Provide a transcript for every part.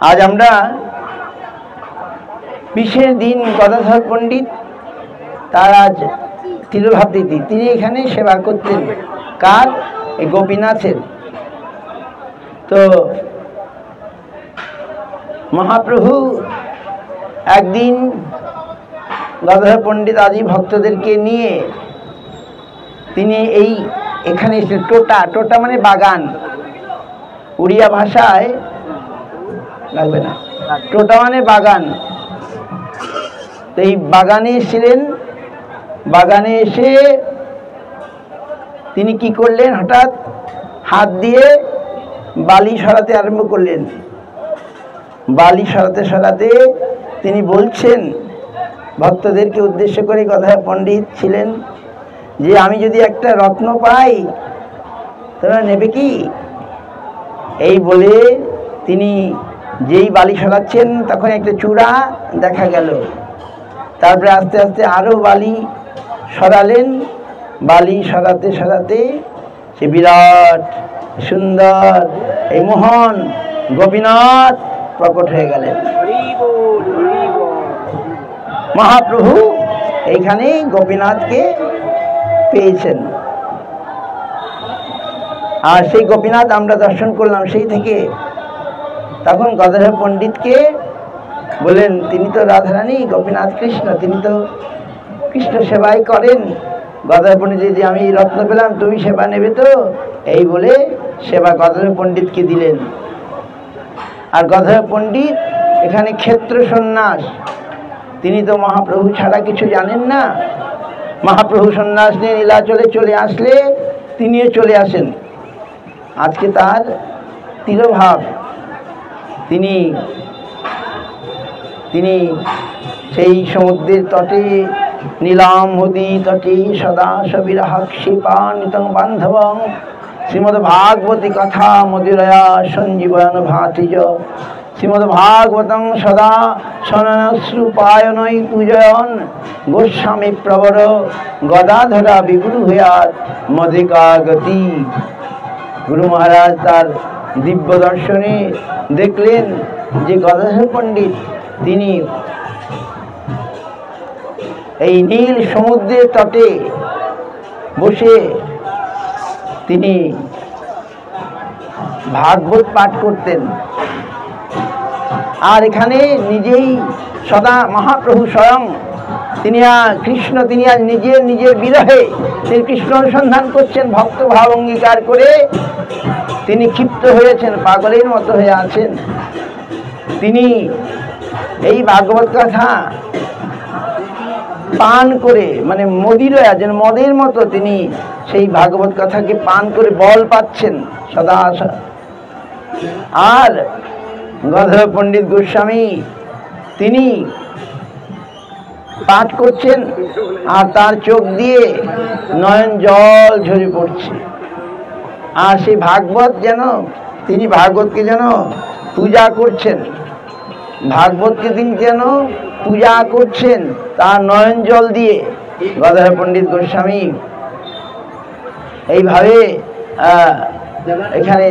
আজ আমরা বিশেষ দিন গদাধর পণ্ডিত, তার আজ তিরোভাব তিথি। তিনি এখানে সেবা করতেন কার? এই গোপীনাথের। তো মহাপ্রভু একদিন গদাধর পণ্ডিত আদি ভক্তদেরকে নিয়ে তিনি এখানে এসেছিলেন। টোটা মানে বাগান, উড়িয়া ভাষায় লাগবে না, টোটা মানে বাগান। তো এই বাগানে এসেছিলেন। বাগানে এসে তিনি কি করলেন, হঠাৎ হাত দিয়ে বালি সরাতে আরম্ভ করলেন। বালি সরাতে সরাতে তিনি বলছেন ভক্তদেরকে উদ্দেশ্য করে, গদাধর পণ্ডিত ছিলেন, যে আমি যদি একটা রত্ন পাই তোমরা নেবে কি? এই বলে তিনি যেই বালি সরাচ্ছেন তখন একটা চূড়া দেখা গেল। তারপরে আস্তে আস্তে আরো বালি সরালেন। বালি সরাতে সরাতে সে বিরাট সুন্দর এই মোহন গোপীনাথ প্রকট হয়ে গেলেন। মহাপ্রভু এইখানে গোপীনাথকে পেয়েছেন। আর সেই গোপীনাথ আমরা দর্শন করলাম। সেই থেকে তখন গদাধর পণ্ডিতকে বলেন, তিনি তো রাধারানী, গোপীনাথ কৃষ্ণ, তিনি তো কৃষ্ণ সেবাই করেন। গদাধর পণ্ডিত, যে আমি রত্ন পেলাম, তুমি সেবা নেবে তো? এই বলে সেবা গদাধর পণ্ডিতকে দিলেন। আর গদাধর পণ্ডিত এখানে ক্ষেত্র সন্ন্যাস, তিনি তো মহাপ্রভু ছাড়া কিছু জানেন না। মহাপ্রভু সন্ন্যাস নিয়ে নীলাচলে চলে আসলে তিনিও চলে আসেন। আজকে তার তিরোভাব। তিনি সেই সমুদ্রের তটে নীলাম হদি তটে সদা সবিরাহাক্ষেপানিতং বান্ধবং শ্রীমদ ভাগবতী কথা মধুরয়া সঞ্জীবয়ন ভাতিজ শ্রীমদ ভাগবতং সদা সনশ্রুপায়নৈ পূজয়ন গোস্বামী প্রবর গদাধরা বিগুরু হয়াত মধিকা গতি। গুরু মহারাজ তার দিব্য দর্শনে দেখলেন যে গদাধর পণ্ডিত তিনি এই নীল সমুদ্রের তটে বসে তিনি ভাগবত পাঠ করতেন। আর এখানে নিজেই সদা মহাপ্রভু স্বয়ং তিনি কৃষ্ণ, তিনি আজ নিজের বিরহে তিনি কৃষ্ণ অনুসন্ধান করছেন। ভক্ত ভাব অঙ্গীকার করে তিনি ক্ষিপ্ত হয়েছেন, পাগলের মতো হয়ে আছেন। তিনি এই ভাগবত কথা পান করে, মানে মদিরা যেন মদের মতো, তিনি সেই ভাগবত কথাকে পান করে বল পাচ্ছেন সদা। আর গদাধর পণ্ডিত গোস্বামী তিনি পাঠ করছেন, আর তার চোখ দিয়ে নয়ন জল ঝরে পড়ছে। আর সেই ভাগবত যেন, তিনি ভাগবতকে যেন পূজা করছেন, ভাগবতকে তিনি যেন পূজা করছেন তার নয়ন জল দিয়ে। গদাধর পণ্ডিত গোস্বামী এইভাবে এখানে,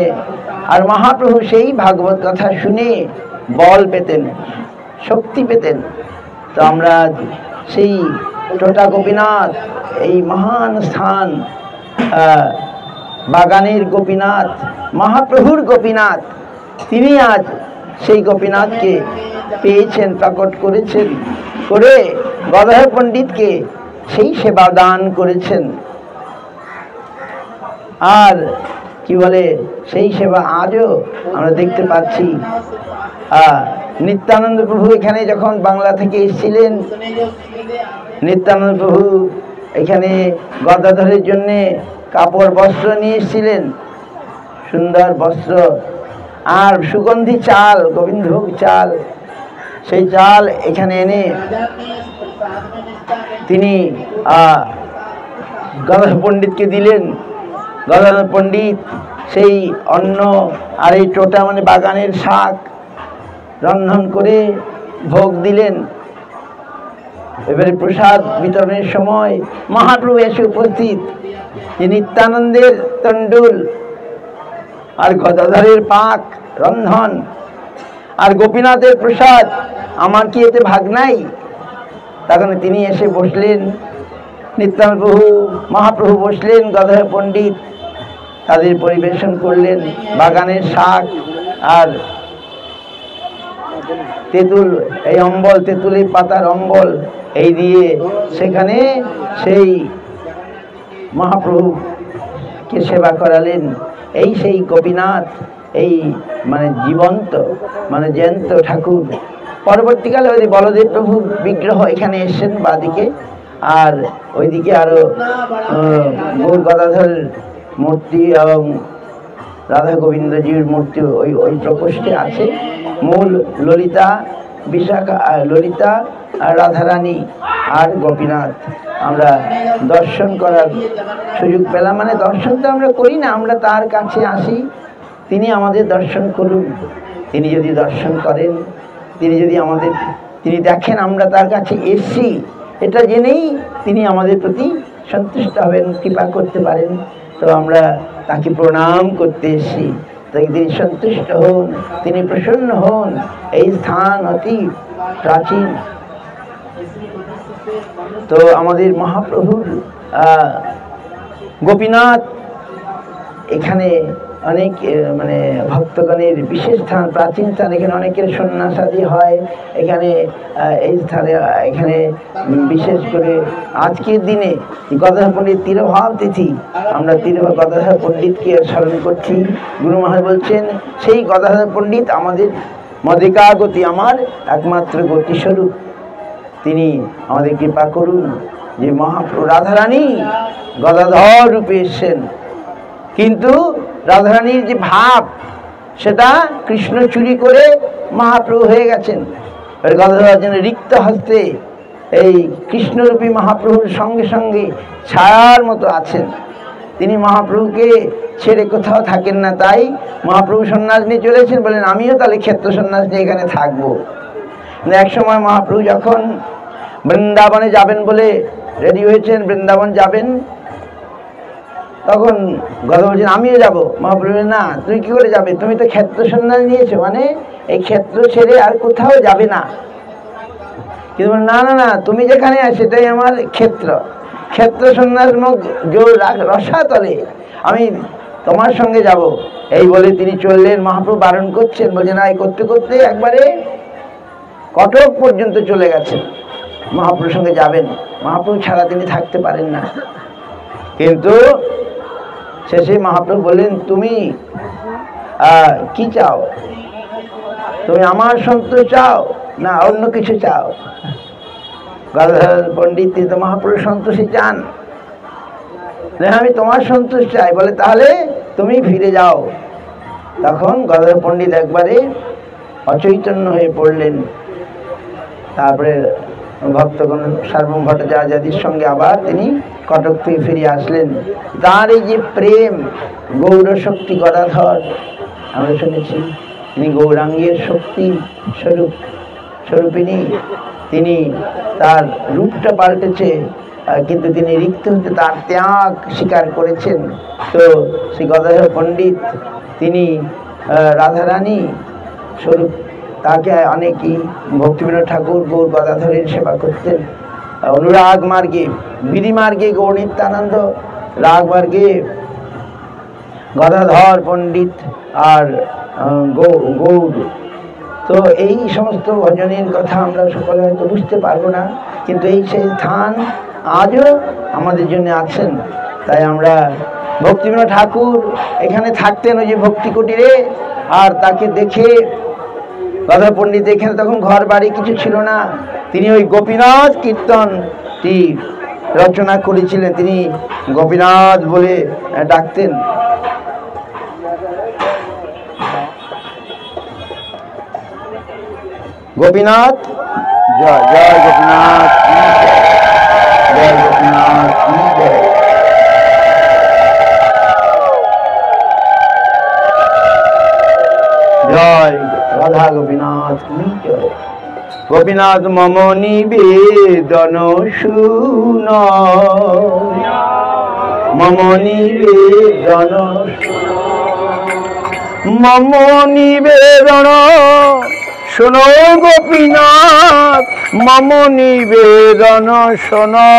আর মহাপ্রভু সেই ভাগবত কথা শুনে বল পেতেন, শক্তি পেতেন। তো আমরা সেই টোটা গোপীনাথ, এই মহান স্থান, বাগানের গোপীনাথ, মহাপ্রভুর গোপীনাথ, তিনি আজ সেই গোপীনাথকে পেয়েছেন, প্রকট করেছেন, করে গদাধর পণ্ডিতকে সেই সেবা দান করেছেন। আর কি বলে, সেই সেবা আজও আমরা দেখতে পাচ্ছি। নিত্যানন্দ প্রভু এখানে যখন বাংলা থেকে এসেছিলেন, নিত্যানন্দ প্রভু এখানে গদাধরের জন্যে কাপড় বস্ত্র নিয়ে এসেছিলেন, সুন্দর বস্ত্র আর সুগন্ধি চাল, গোবিন্দভোগ চাল। সেই চাল এখানে এনে তিনি গদাধর পণ্ডিতকে দিলেন। গদাধর পণ্ডিত সেই অন্ন আর এই টোটা মানে বাগানের শাক রন্ধন করে ভোগ দিলেন। এবারে প্রসাদ বিতরণের সময় মহাপ্রভু এসে উপস্থিত। যে নিত্যানন্দের তণ্ডুল আর গদাধরের পাক রন্ধন আর গোপীনাথের প্রসাদ, আমার কি এতে ভাগ নাই? তখন তিনি এসে বসলেন, নিত্যানন্দ প্রভু মহাপ্রভু বসলেন, গদাধর পণ্ডিত তাদের পরিবেশন করলেন বাগানের শাক আর তেঁতুল, এই অম্বল, তেঁতুলের পাতার অম্বল এই দিয়ে সেখানে সেই মহাপ্রভুকে সেবা করালেন। এই সেই গোপীনাথ, এই মানে জীবন্ত মানে জ্যান্ত ঠাকুর। পরবর্তীকালে ওই বলদেব প্রভুর বিগ্রহ এখানে এসেছেন বাদিকে, আর ওইদিকে আরো গৌর গদাধর মূর্তি এবং রাধা গোবিন্দজির মূর্তি ওই প্রকোষ্ঠে আছে। মূল ললিতা, বিশাখা, ললিতা আর রাধারানী আর গোপীনাথ আমরা দর্শন করার সুযোগ পেলাম। মানে দর্শন তো আমরা করি না, আমরা তার কাছে আসি, তিনি আমাদের দর্শন করুন। তিনি যদি দর্শন করেন, তিনি যদি তিনি দেখেন আমরা তার কাছে এসছি, এটা জেনেই তিনি আমাদের প্রতি সন্তুষ্ট হবেন, কৃপা করতে পারেন। তো আমরা তাকে প্রণাম করতে এসেছি, তাকে তিনি সন্তুষ্ট হন, তিনি প্রসন্ন হন। এই স্থান অতি প্রাচীন। তো আমাদের মহাপ্রভুর গোপীনাথ এখানে অনেক মানে ভক্তগণের বিশেষ স্থান, প্রাচীন স্থান। এখানে অনেকের সন্ন্যাসাদি হয় এখানে, এই স্থানে। এখানে বিশেষ করে আজকের দিনে গদাধর পণ্ডিত তিরোভাব তিথি, আমরা গদাধর পণ্ডিতকে স্মরণ করছি। গুরু মহারাজ বলছেন, সেই গদাধর পণ্ডিত আমাদের মদিকা গতি, আমার একমাত্র গতিস্বরূপ। তিনি আমাদের কৃপা করুন যে মহাপ্রভু রাধারানী গদাধর রূপে এসেছেন, কিন্তু রাধারানীর যে ভাব সেটা কৃষ্ণ চুরি করে মহাপ্রভু হয়ে গেছেন। গদাধর যেন রিক্ত হস্তে এই কৃষ্ণরূপী মহাপ্রভুর সঙ্গে সঙ্গে ছায়ার মতো আছেন। তিনি মহাপ্রভুকে ছেড়ে কোথাও থাকেন না, তাই মহাপ্রভু সন্ন্যাস নিয়ে চলেছেন, বলেন আমিও তাহলে ক্ষেত্র সন্ন্যাস নিয়ে এখানে থাকবো। এক সময় মহাপ্রভু যখন বৃন্দাবনে যাবেন বলে রেডি হয়েছেন, বৃন্দাবন যাবেন, তখন গদাধর বলছেন আমিও যাবো। মহাপ্রভু না, তুমি কি করে যাবে? তুমি তো ক্ষেত্র সন্ন্যাস নিয়েছো, মানে এই ক্ষেত্র ছেড়ে আর কোথাও যাবে না। কিন্তু না না না, তুমি যেখানে সেটাই আমার ক্ষেত্র, ক্ষেত্র সন্ন্যাস মুখ জোর রসাতলে, আমি তোমার সঙ্গে যাব। এই বলে তিনি চললেন। মহাপ্রভু বারণ করছেন, বলছেন না, এই করতে করতে একবারে কটক পর্যন্ত চলে গেছেন। মহাপ্রভুর সঙ্গে যাবেন, মহাপ্রভু ছাড়া তিনি থাকতে পারেন না। কিন্তু শেষে মহাপ্রভু বললেন, তুমি কি চাও? তুমি আমার সন্তোষ চাও না অন্য কিছু চাও? গদাধর পণ্ডিত তিনি তো মহাপ্রভুর সন্তোষই চান। আমি তোমার সন্তোষ চাই। বলে তাহলে তুমি ফিরে যাও। তখন গদাধর পণ্ডিত একবারে অচৈতন্য হয়ে পড়লেন। তারপরে ভক্তগণ সার্বভৌম ভট্টাচার্যের সঙ্গে আবার তিনি কটক থেকে ফিরে আসলেন। তার এই যে প্রেম, গৌরশক্তি গদাধর, আমরা শুনেছি তিনি গৌরাঙ্গের শক্তি স্বরূপিণী। তিনি তার রূপটা পাল্টেছে, কিন্তু তিনি রিক্ত হতে তার ত্যাগ স্বীকার করেছেন। তো শ্রী গদাধর পণ্ডিত তিনি রাধারানী স্বরূপ, তাকে অনেকেই ভক্তিবিনোদ ঠাকুর গৌর গদাধরের সেবা করতেন। অনুরাগ মার্গে, বিধি মার্গে গৌর নিত্যানন্দ, রাগ মার্গে গদাধর পণ্ডিত আর গৌর। তো এই সমস্ত ভজনের কথা আমরা সকলে হয়তো বুঝতে পারবো না, কিন্তু এই সেই স্থান আজও আমাদের জন্য আছেন। তাই আমরা ভক্তিবিনোদ ঠাকুর এখানে থাকতেন ওই যে ভক্তি কুটিরে, আর তাকে দেখে গদাধর পণ্ডিত এখানে তখন ঘর বাড়ি কিছু ছিল না, তিনি ওই গোপীনাথ কীর্তনটি রচনা করেছিলেন। তিনি গোপীনাথ বলে ডাকতেন। গোপীনাথ জয় জয়, গোপীনাথ জয়, গোপীনাথ জয়। জয় রাধা গোপীনাথ জয়। গোপীনাথ মম নিবেদন শুন, মম নিবেদন, মম নিবেদন শোনো গোপীনাথ মম নিবেদন শোনো।